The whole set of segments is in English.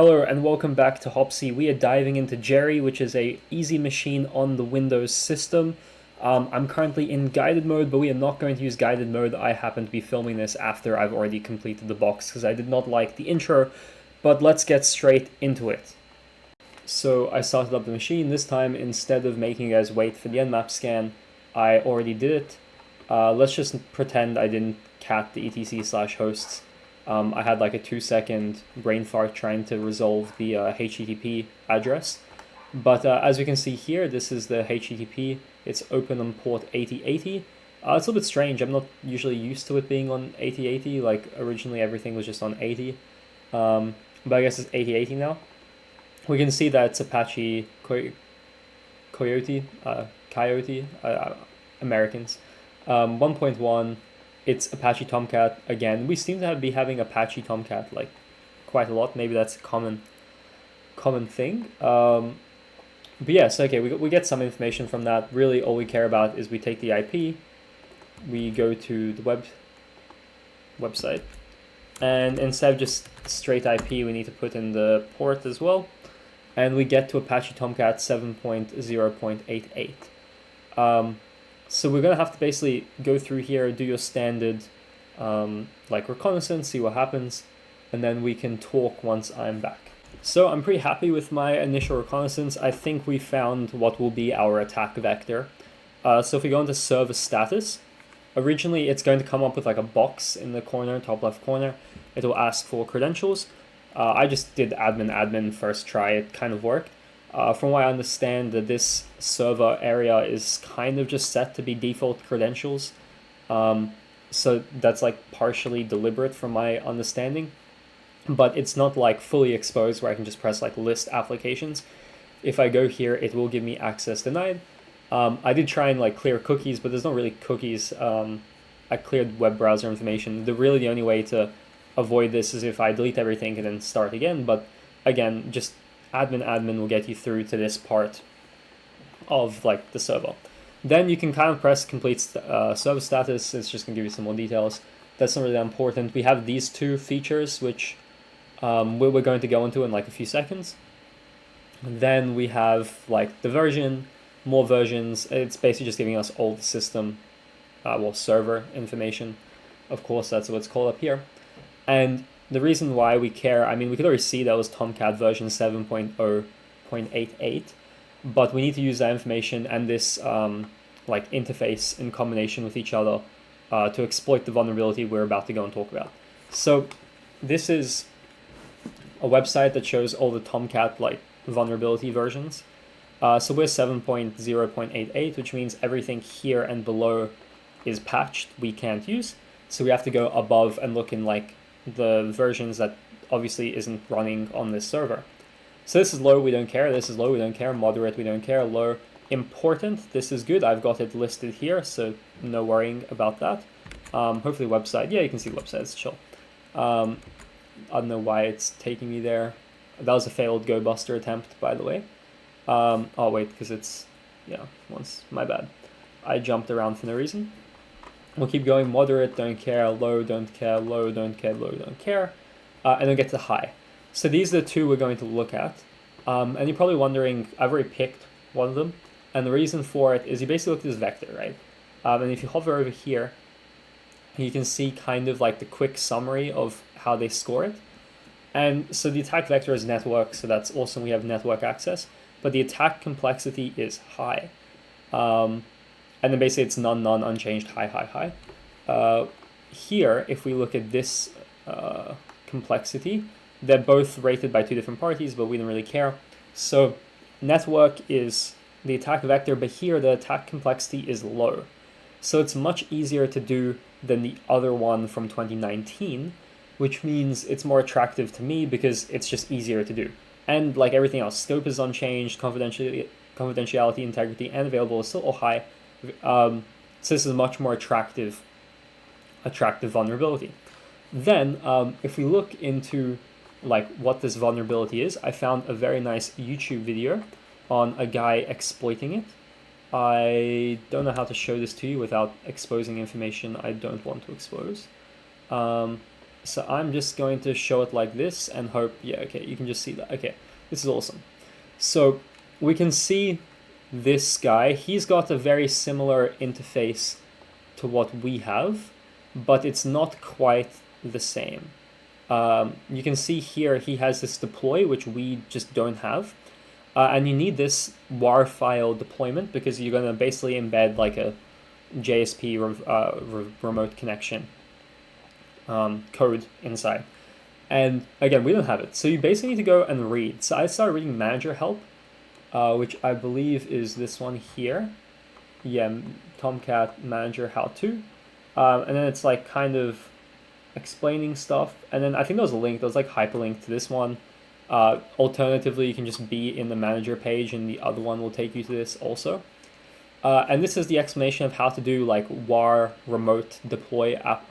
Hello and welcome back to Hopsy. We are diving into Jerry, which is a easy machine on the Windows system. I'm currently in guided mode, but we are not going to use guided mode. I happen to be filming this after I've already completed the box because I did not like the intro, but let's get straight into it. So I started up the machine. This time, instead of making you guys wait for the Nmap scan, I already did it. Let's just pretend I didn't cat the etc/hosts. I had like a 2-second brain fart trying to resolve the HTTP address. But as you can see here, this is the HTTP. It's open on port 8080. It's a little bit strange. I'm not usually used to it being on 8080. Like originally everything was just on 80. But I guess it's 8080 now. We can see that it's Apache Coyote, Americans. 1.1. It's Apache Tomcat again. We seem to be having Apache Tomcat like quite a lot. Maybe that's a common thing. But yes, okay, we get some information from that. Really, all we care about is we take the IP, we go to the website, and instead of just straight IP, we need to put in the port as well, and we get to Apache Tomcat 7.0.88. So we're going to have to basically go through here, do your standard like reconnaissance, see what happens, and then we can talk once I'm back. So I'm pretty happy with my initial reconnaissance. I think we found what will be our attack vector. So if we go into server status, originally it's going to come up with like a box in the corner, top left corner. It will ask for credentials. I just did admin first try, it kind of worked. From what I understand, that this server area is kind of just set to be default credentials. So that's like partially deliberate from my understanding. But it's not like fully exposed where I can just press like list applications. If I go here, it will give me access denied. I did try and like clear cookies, but there's not really cookies. I cleared web browser information. The only way to avoid this is if I delete everything and then start again. But again, just admin will get you through to this part of like the server. Then you can kind of press complete server status. It's just gonna give you some more details. That's not really that important. We have these two features which we're going to go into in like a few seconds. Then we have like the version, more versions. It's basically just giving us old system, server information. Of course, that's what it's called up here. And the reason why we care, I mean, we could already see that was Tomcat version 7.0.88, but we need to use that information and this like interface in combination with each other to exploit the vulnerability we're about to go and talk about. So this is a website that shows all the Tomcat like vulnerability versions. So we're 7.0.88, which means everything here and below is patched, we can't use. So we have to go above and look in like the versions that obviously isn't running on this server. So this is low, we don't care. This is low, we don't care. Moderate, we don't care. Low, important, this is good. I've got it listed here, so no worrying about that. Hopefully website, yeah, you can see the website, it's chill. I don't know why it's taking me there. That was a failed Go Buster attempt, by the way. Oh wait, because it's, my bad. I jumped around for no reason. We'll keep going. Moderate, don't care. Low, don't care. Low, don't care. Low, don't care. And then get to high. So these are the two we're going to look at. And you're probably wondering, I've already picked one of them. And the reason for it is you basically look at this vector, right? And if you hover over here, you can see kind of like the quick summary of how they score it. And so the attack vector is network, so that's awesome. We have network access. But the attack complexity is high. And then basically it's none, unchanged, high. Here, if we look at this complexity, they're both rated by two different parties, but we don't really care. So network is the attack vector, but here the attack complexity is low. So it's much easier to do than the other one from 2019, which means it's more attractive to me because it's just easier to do. And like everything else, scope is unchanged, confidentiality, integrity, and available is still all high. So this is much more attractive vulnerability. Then if we look into like what this vulnerability is, I found a very nice YouTube video on a guy exploiting it. I don't know how to show this to you without exposing information I don't want to expose. So I'm just going to show it like this and hope, yeah, okay, you can just see that. Okay, this is awesome. So we can see this guy. He's got a very similar interface to what we have, but it's not quite the same. You can see here he has this deploy, which we just don't have. And you need this WAR file deployment because you're going to basically embed like a JSP remote connection code inside. And again, we don't have it. So you basically need to go and read. So I started reading manager help, which I believe is this one here. Yeah, Tomcat manager how to. And then it's like kind of explaining stuff. And then I think there was a link, there was like hyperlink to this one. Alternatively, you can just be in the manager page and the other one will take you to this also. And this is the explanation of how to do like WAR remote deploy app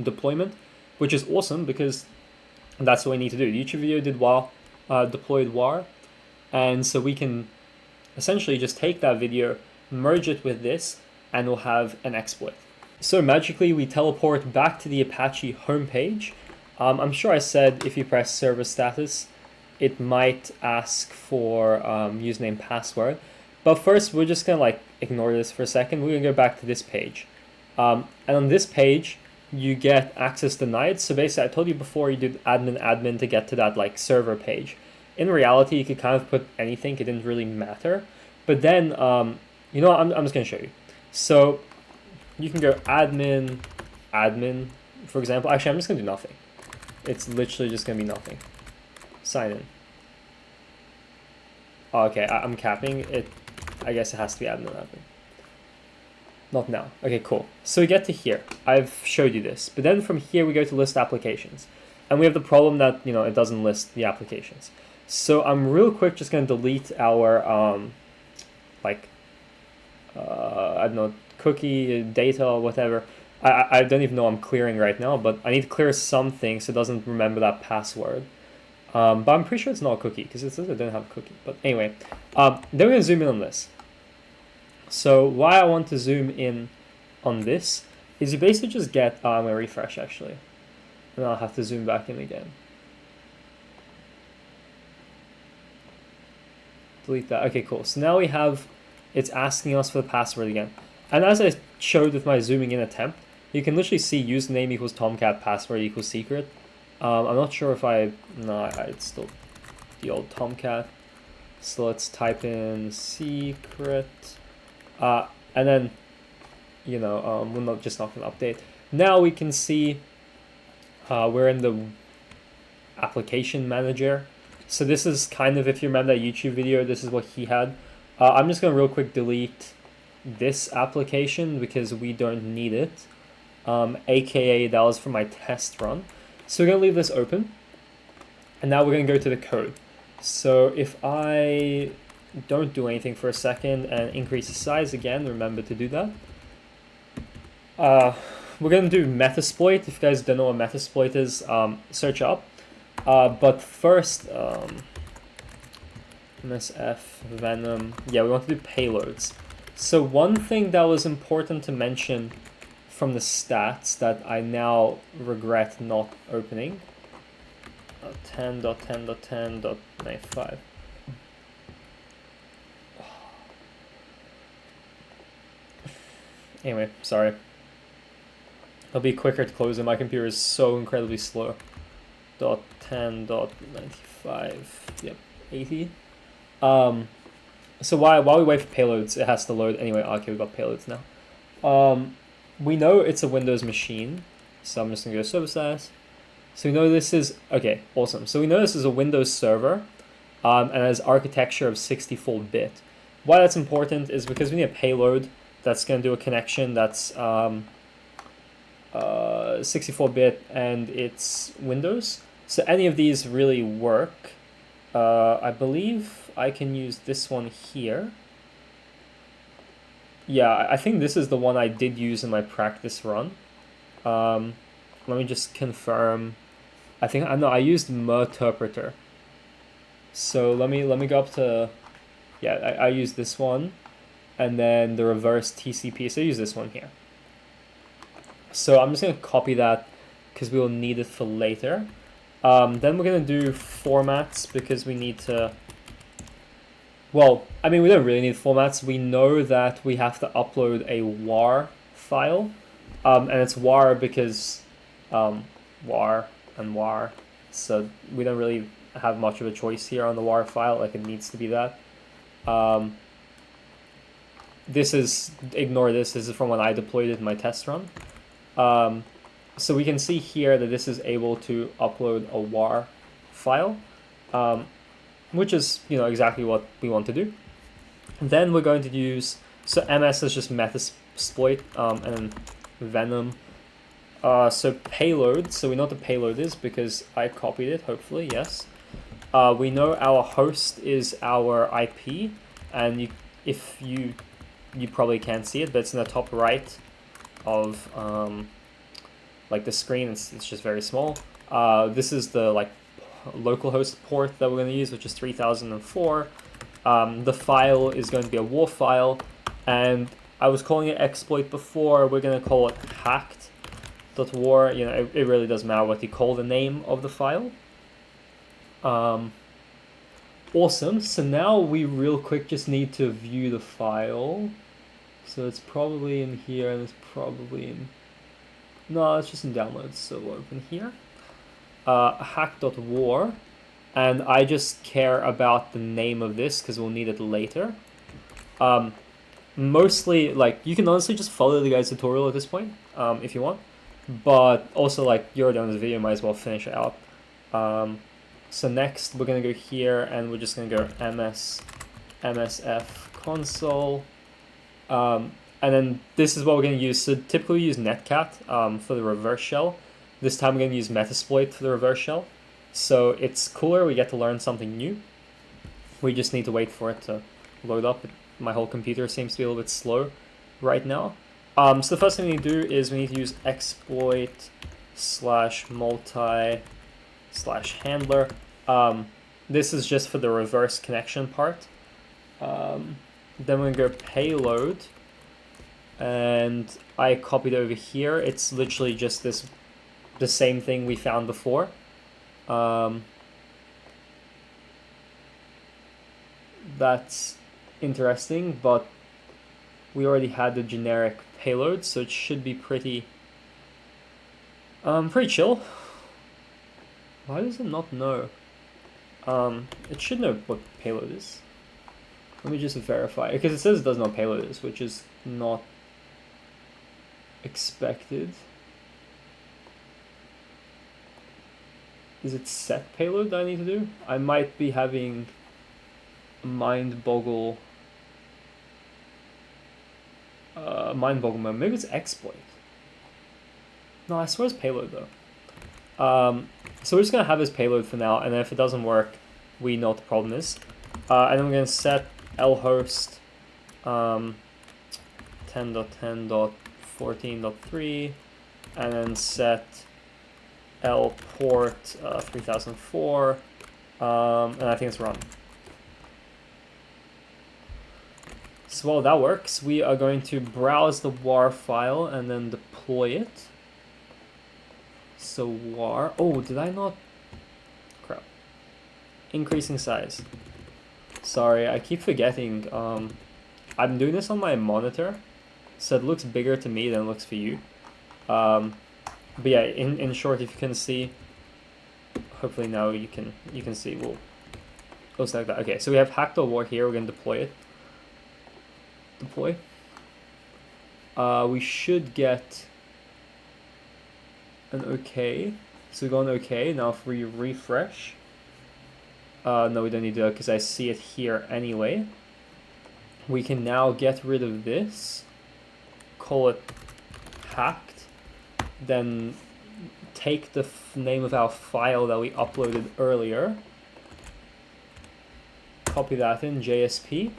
deployment, which is awesome because that's what we need to do. The YouTube video did WAR, deployed WAR, and so we can essentially just take that video, merge it with this, and we'll have an exploit. So magically we teleport back to the Apache homepage. I'm sure I said if you press server status, it might ask for username password. But first, we're just going to like ignore this for a second. We're going to go back to this page. And on this page, you get access denied. So basically, I told you before you did admin to get to that like server page. In reality, you could kind of put anything. It didn't really matter. But then, you know what? I'm just going to show you. So you can go admin, for example. Actually, I'm just going to do nothing. It's literally just going to be nothing. Sign in. Okay, I'm capping it. I guess it has to be admin. Not now. Okay, cool. So we get to here. I've showed you this. But then from here, we go to list applications. And we have the problem that, you know, it doesn't list the applications. So I'm real quick just going to delete our, I don't know, cookie, data, or whatever. I don't even know I'm clearing right now, but I need to clear something so it doesn't remember that password. But I'm pretty sure it's not a cookie because it says I don't have a cookie. But anyway, then we're going to zoom in on this. So why I want to zoom in on this is you basically just get, I'm going to refresh actually, and I'll have to zoom back in again. Delete that. Okay, cool. So now we have, it's asking us for the password again. And as I showed with my zooming in attempt, you can literally see username equals Tomcat, password equals secret. I'm not sure if it's still the old Tomcat. So let's type in secret. And then, you know, we're not going to update. Now we can see we're in the application manager. So this is kind of, if you remember that YouTube video, this is what he had. I'm just going to real quick delete this application because we don't need it. AKA that was for my test run. So we're going to leave this open. And now we're going to go to the code. So if I don't do anything for a second and increase the size again, remember to do that. We're going to do Metasploit. If you guys don't know what Metasploit is, search up. But first, MSF, Venom. Yeah, we want to do payloads. So one thing that was important to mention from the stats that I now regret not opening. 10.10.10.95. Anyway, sorry. It'll be quicker to close it. My computer is so incredibly slow. .10.95. Yep, 80. So while we wait for payloads, it has to load. Anyway, okay, we've got payloads now. We know it's a Windows machine, so I'm just gonna go server status. So we know this is, okay, awesome. So we know this is a Windows server, and has architecture of 64-bit. Why that's important is because we need a payload that's gonna do a connection that's 64-bit and it's Windows. So any of these really work. I believe I can use this one here. Yeah, I think this is the one I did use in my practice run. Let me just confirm. I think I used Meterpreter. So let me go up to, yeah, I used this one, and then the reverse TCP. So I use this one here. So I'm just gonna copy that because we will need it for later. Then we're going to do formats because we need to... Well, I mean, we don't really need formats. We know that we have to upload a war file. And it's war because war and war. So we don't really have much of a choice here on the war file. Like, it needs to be that. This is... Ignore this. This is from when I deployed it in my test run. So we can see here that this is able to upload a war file, which is, you know, exactly what we want to do. Then we're going to use, so MS is just Metasploit, and Venom. So payload, so we know what the payload is because I copied it, hopefully, yes. We know our host is our IP, and you probably can't see it, but it's in the top right of like the screen. It's just very small. This is the like localhost port that we're going to use, which is 3004. The file is going to be a war file, and I was calling it exploit before. We're going to call it hacked.war. You know, it really doesn't matter what you call the name of the file. Awesome. So now we real quick just need to view the file. So it's probably in here, and it's probably in... No, it's just in downloads, so we'll open here. Hack.war, and I just care about the name of this because we'll need it later. Mostly, like, you can honestly just follow the guy's tutorial at this point, if you want. But also, like, you're already on this video, might as well finish it out. So next, we're going to go here, and we're just going to go msf console. And then this is what we're going to use. So typically we use netcat for the reverse shell. This time we're going to use Metasploit for the reverse shell. So it's cooler, we get to learn something new. We just need to wait for it to load up. My whole computer seems to be a little bit slow right now. So the first thing we need to do is we need to use exploit /multi/handler. This is just for the reverse connection part. Then we're going to go payload. And I copied over here. It's literally just the same thing we found before. That's interesting, but we already had the generic payload, so it should be pretty chill. Why does it not know? It should know what payload is. Let me just verify, because it says it doesn't know what payload is, which is not expected. Is it set payload that I need to do? I might be having a mind boggle moment. Maybe it's exploit. No, I swear it's payload though. So we're just gonna have this payload for now, and then if it doesn't work, we know what the problem is. And then we're gonna set lhost 10.10.14.3, and then set lport 3004, and I think it's run. So while that works, we are going to browse the war file and then deploy it. So war, oh, did I not? Crap. Increasing size. Sorry, I keep forgetting. I'm doing this on my monitor, so it looks bigger to me than it looks for you. But yeah, in short, if you can see, hopefully now you can see. We'll select that. Okay, so we have hack.war here. We're gonna deploy it. Deploy. We should get an OK. So we go on OK. Now if we refresh, no, we don't need to do that because I see it here anyway. We can now get rid of this, call it hacked, then take the name of our file that we uploaded earlier, copy that in JSP.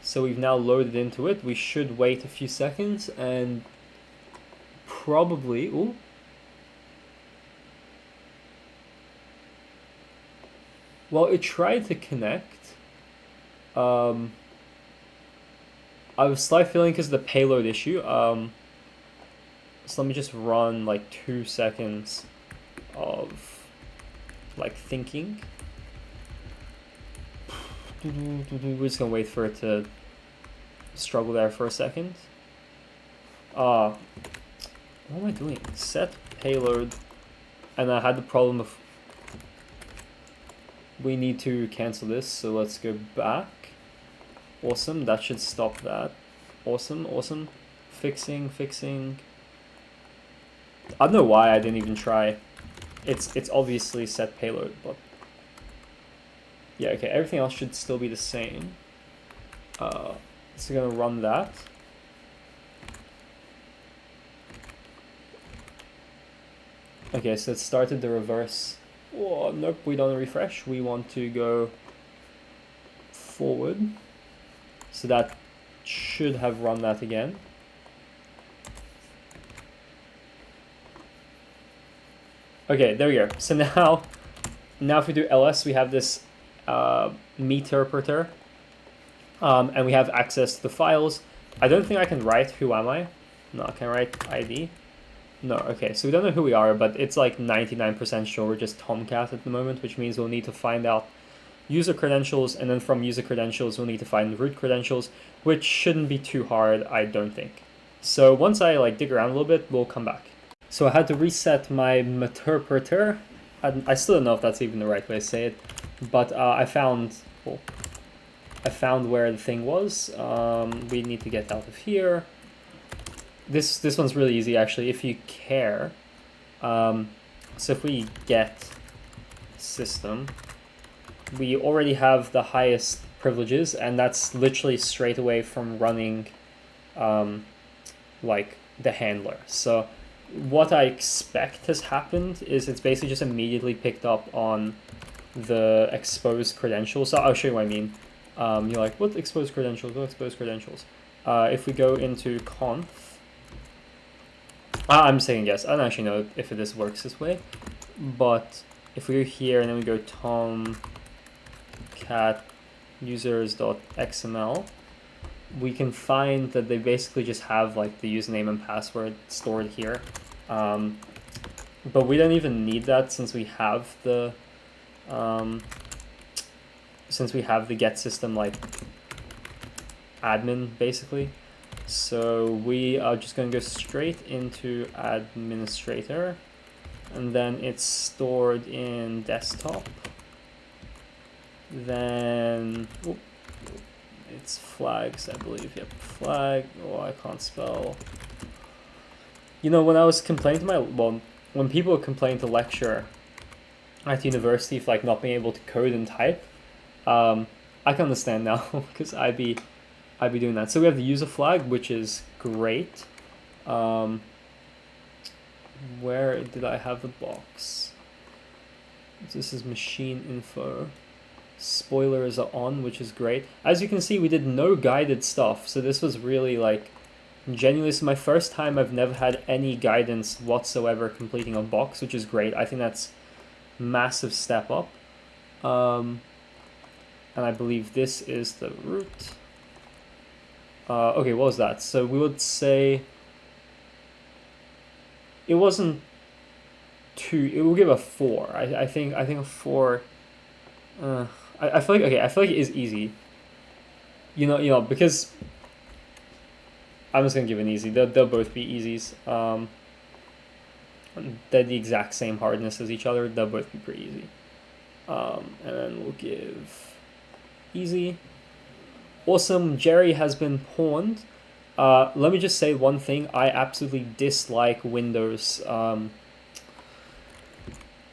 So we've now loaded into it. We should wait a few seconds and probably, ooh. Well, it tried to connect. I have a slight feeling because of the payload issue. So let me just run like 2 seconds of like thinking. We're just gonna wait for it to struggle there for a second. What am I doing? Set payload, and I had the problem of we need to cancel this, so let's go back. Awesome, that should stop that. Awesome. Fixing. I don't know why I didn't even try. It's obviously set payload, but yeah, okay, everything else should still be the same. So we're gonna run that. Okay, so it started the reverse. Oh, nope, we don't refresh. We want to go forward. So that should have run that again. Okay, there we go. So now if we do ls, we have this meterpreter, and we have access to the files. I don't think I can write who am I. No, I can write ID. No, okay, so we don't know who we are, but it's like 99% sure we're just Tomcat at the moment, which means we'll need to find out user credentials, and then from user credentials we'll need to find root credentials, which shouldn't be too hard, I don't think. So once I like dig around a little bit, we'll come back. So I had to reset my meterpreter. I still don't know if that's even the right way to say it, but I found where the thing was. We need to get out of here. This one's really easy actually, if you care. So if we get system, we already have the highest privileges, and that's literally straight away from running like the handler. So what I expect has happened is it's basically just immediately picked up on the exposed credentials. So I'll show you what I mean. You're like, what exposed credentials? What exposed credentials? If we go into conf, I'm saying yes. I don't actually know if this works this way, but if we go here and then we go tomcat users.xml, we can find that they basically just have like the username and password stored here. But we don't even need that since we have the get system like admin basically. So we are just going to go straight into administrator, and then it's stored in desktop. Then it's flags, I believe. Yep, flag. Oh, I can't spell. You know, when I was complaining to when people complain to lecture at university for like not being able to code and type, I can understand now because I'd be doing that. So we have the user flag, which is great. Where did I have the box? This is machine info. Spoilers are on, which is great. As you can see, we did no guided stuff. So this was really like genuinely, this is my first time I've never had any guidance whatsoever completing a box, which is great. I think that's massive step up. And I believe this is the root. Okay, what was that? So we would say it wasn't too. It will give a 4. I think a 4. I feel like I feel like it is easy. You know because I'm just gonna give an easy. They'll both be easies. They're the exact same hardness as each other. They'll both be pretty easy. And then we'll give easy. Awesome, Jerry has been pawned. Let me just say one thing. I absolutely dislike Windows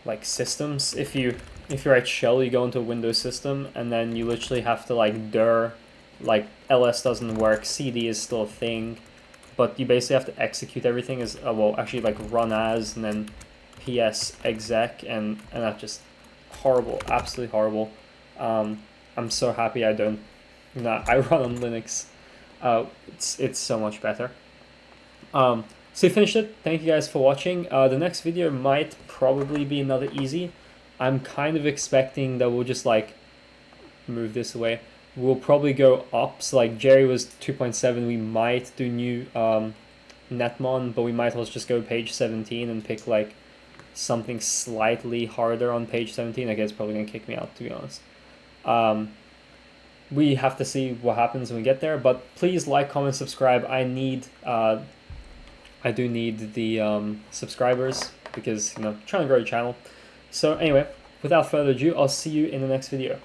like systems. If you write shell, you go into a Windows system, and then you literally have to like dir, like ls doesn't work, cd is still a thing, but you basically have to execute everything as well, actually like run as, and then ps exec, and that's just horrible, absolutely horrible. I'm so happy I don't. Nah, I run on Linux. It's so much better. So we finished it. Thank you guys for watching. The next video might probably be another easy. I'm kind of expecting that we'll just like move this away. We'll probably go up. So like Jerry was 2.7. We might do new Netmon, but we might as well just go page 17 and pick like something slightly harder on page 17. I guess it's probably gonna kick me out, to be honest. We have to see what happens when we get there, but please like, comment, subscribe. I do need the subscribers because, trying to grow the channel. So anyway, without further ado, I'll see you in the next video.